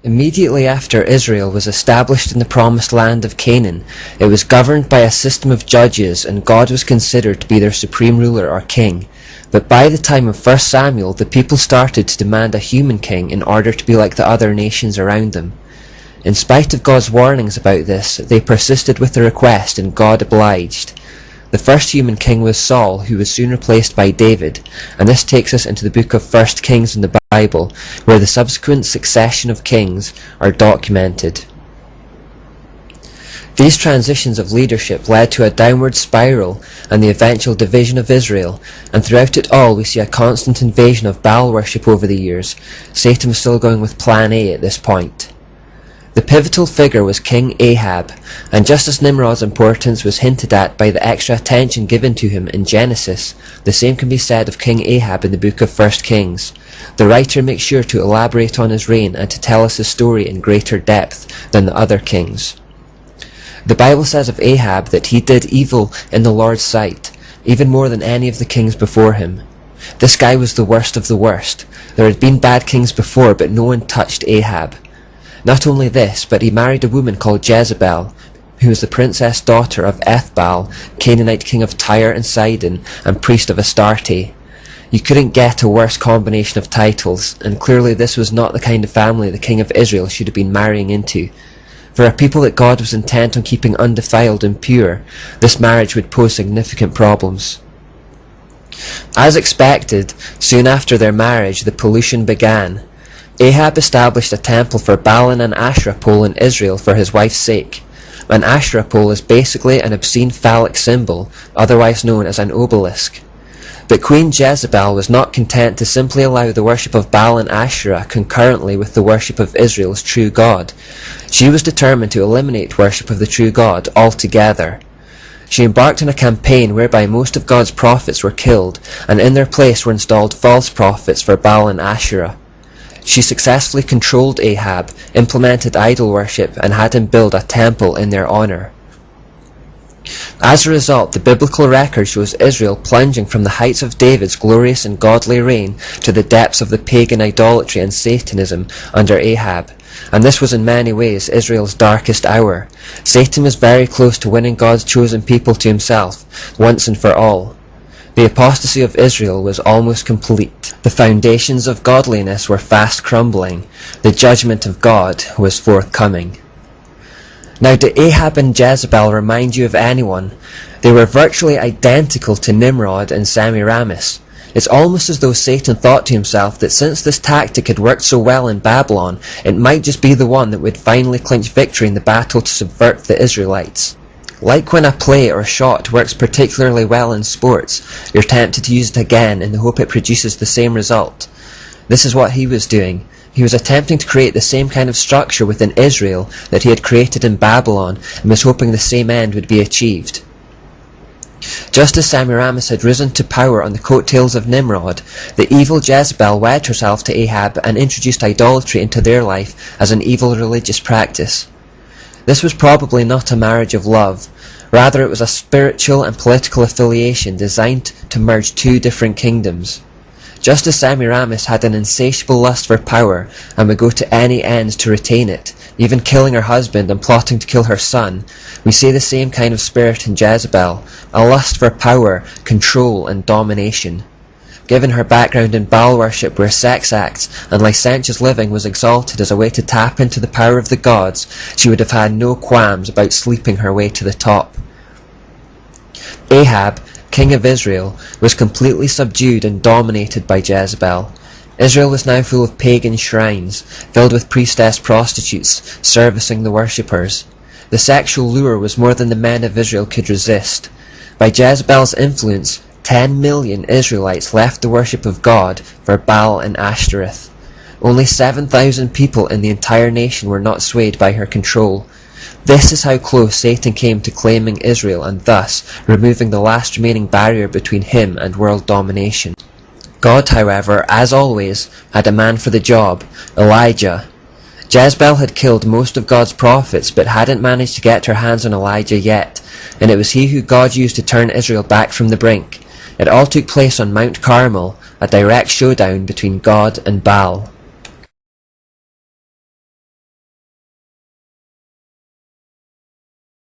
Immediately after Israel was established in the promised land of Canaan, it was governed by a system of judges, and God was considered to be their supreme ruler or king. But by the time of 1 Samuel, the people started to demand a human king in order to be like the other nations around them. In spite of God's warnings about this, they persisted with the request, and God obliged. The first human king was Saul, who was soon replaced by David, and this takes us into the book of 1 Kings in the Bible, where the subsequent succession of kings are documented. These transitions of leadership led to a downward spiral and the eventual division of Israel, and throughout it all we see a constant invasion of Baal worship over the years. Satan was still going with Plan A at this point. The pivotal figure was King Ahab, and just as Nimrod's importance was hinted at by the extra attention given to him in Genesis, the same can be said of King Ahab in the book of 1 Kings. The writer makes sure to elaborate on his reign and to tell us his story in greater depth than the other kings. The Bible says of Ahab that he did evil in the Lord's sight, even more than any of the kings before him. This guy was the worst of the worst. There had been bad kings before, but no one touched Ahab. Not only this, but he married a woman called Jezebel, who was the princess daughter of Ethbaal, Canaanite king of Tyre and Sidon, and priest of Astarte. You couldn't get a worse combination of titles, and clearly this was not the kind of family the king of Israel should have been marrying into. For a people that God was intent on keeping undefiled and pure, this marriage would pose significant problems. As expected, soon after their marriage, the pollution began. Ahab established a temple for Baal and an Asherah pole in Israel for his wife's sake. An Asherah pole is basically an obscene phallic symbol, otherwise known as an obelisk. But Queen Jezebel was not content to simply allow the worship of Baal and Asherah concurrently with the worship of Israel's true God. She was determined to eliminate worship of the true God altogether. She embarked on a campaign whereby most of God's prophets were killed, and in their place were installed false prophets for Baal and Asherah. She successfully controlled Ahab, implemented idol worship, and had him build a temple in their honor. As a result, the biblical record shows Israel plunging from the heights of David's glorious and godly reign to the depths of the pagan idolatry and Satanism under Ahab, and this was in many ways Israel's darkest hour. Satan was very close to winning God's chosen people to himself, once and for all. The apostasy of Israel was almost complete. The foundations of godliness were fast crumbling. The judgment of God was forthcoming. Now, do Ahab and Jezebel remind you of anyone? They were virtually identical to Nimrod and Semiramis. It's almost as though Satan thought to himself that since this tactic had worked so well in Babylon, it might just be the one that would finally clinch victory in the battle to subvert the Israelites. Like when a play or shot works particularly well in sports, you're tempted to use it again in the hope it produces the same result. This is what he was doing. He was attempting to create the same kind of structure within Israel that he had created in Babylon, and was hoping the same end would be achieved. Just as Semiramis had risen to power on the coattails of Nimrod, the evil Jezebel wed herself to Ahab and introduced idolatry into their life as an evil religious practice. This was probably not a marriage of love. Rather, it was a spiritual and political affiliation designed to merge two different kingdoms. Just as Semiramis had an insatiable lust for power and would go to any ends to retain it, even killing her husband and plotting to kill her son, we see the same kind of spirit in Jezebel, a lust for power, control, and domination. Given her background in Baal worship, where sex acts and licentious living was exalted as a way to tap into the power of the gods, she would have had no qualms about sleeping her way to the top. Ahab, king of Israel, was completely subdued and dominated by Jezebel. Israel was now full of pagan shrines, filled with priestess prostitutes, servicing the worshippers. The sexual lure was more than the men of Israel could resist. By Jezebel's influence, 10 million Israelites left the worship of God for Baal and Ashtoreth. Only 7,000 people in the entire nation were not swayed by her control. This is how close Satan came to claiming Israel and thus removing the last remaining barrier between him and world domination. God, however, as always, had a man for the job, Elijah. Jezebel had killed most of God's prophets but hadn't managed to get her hands on Elijah yet, and it was he who God used to turn Israel back from the brink. It all took place on Mount Carmel, a direct showdown between God and Baal.